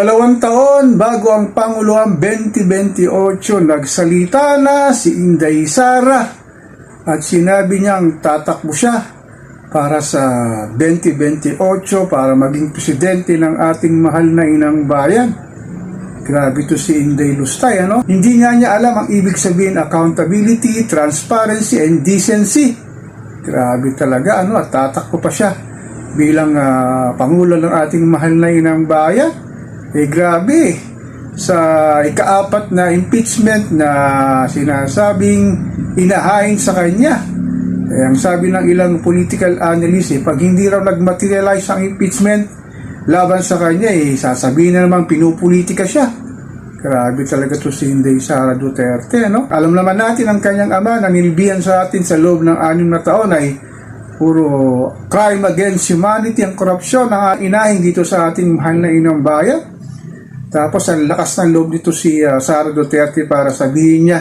2 taon bago ang Panguluang 2028, nagsalita na si Inday Sara at sinabi niyang tatakbo siya para sa 2028 para maging presidente ng ating mahal na inang bayan. Grabe to si Inday Lustay, ano? Hindi niya alam ang ibig sabihin accountability, transparency, and decency. Grabe talaga, ano? At tatakbo pa siya bilang Pangulo ng ating mahal na inang bayan. Grabe, sa ika-4 na impeachment na sinasabing inahain sa kanya. Ang sabi ng ilang political analysts, pag hindi raw nag-materialize ang impeachment laban sa kanya, sasabihin na naman pinupolitika siya. Grabe talaga to si Inday Sara Duterte, no? Alam naman natin ang kanyang ama na nilbihan sa atin sa loob ng 6 na taon ay puro crime against humanity, ang korupsyon ang inahin dito sa ating mahal na inang bayan. Tapos ang lakas ng loob dito si Sara Duterte para sabihin niya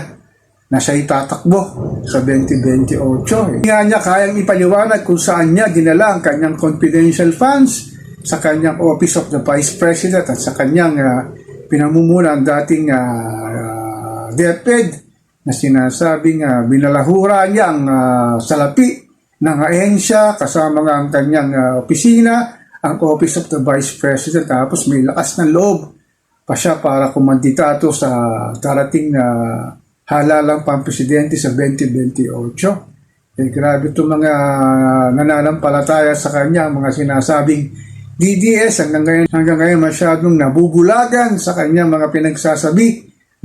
na siya'y tatakbo sa 2028. Hindi niya kayang ipaliwanag kung saan niya dinala ang kanyang confidential funds sa kanyang Office of the Vice President at sa kanyang pinamumuna ang dating DepEd na sinasabing binalahura niya ang salapi ng ahensya kasama nga ang kanyang opisina, ang Office of the Vice President. Tapos may lakas ng loob pa siya para kumandidato sa darating na halalang pampresidente sa 2028. Grabe itong mga nananampalataya sa kanya, mga sinasabing DDS hanggang ngayon masyadong nabubulagan sa kanya mga pinagsasabi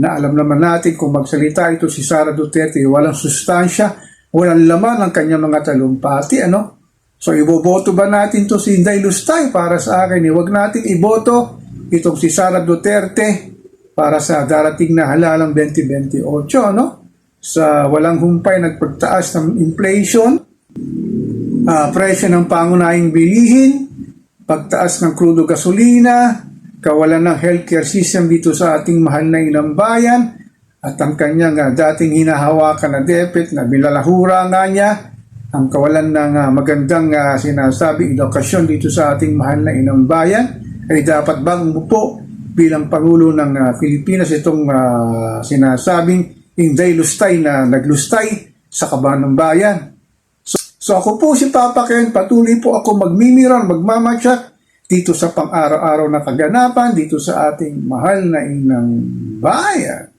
na alam naman natin kung magsalita ito si Sara Duterte, walang sustansya, walang laman ang kanyang mga talumpati, ano? So iboboto ba natin to si Inday Lustay? Para sa akin, huwag natin iboto itong si Sara Duterte para sa darating na halalang 2028, no? Sa walang humpay nagpagtaas ng inflation, presyo ng pangunahing bilihin, pagtaas ng krudo gasolina, kawalan ng healthcare system dito sa ating mahal na inang bayan, at ang kanyang dating hinahawakan na DepEd na bilalahura nga niya, ang kawalan ng magandang sinasabing edukasyon dito sa ating mahal na inang bayan. Ay dapat bang umupo bilang Pangulo ng Pilipinas itong sinasabing Inday Lustay na naglustay sa kaban ng bayan. So ako po si Papa Ken, patuloy po ako magmimiran, magmamatyak dito sa pang-araw-araw na kaganapan dito sa ating mahal na inang bayan.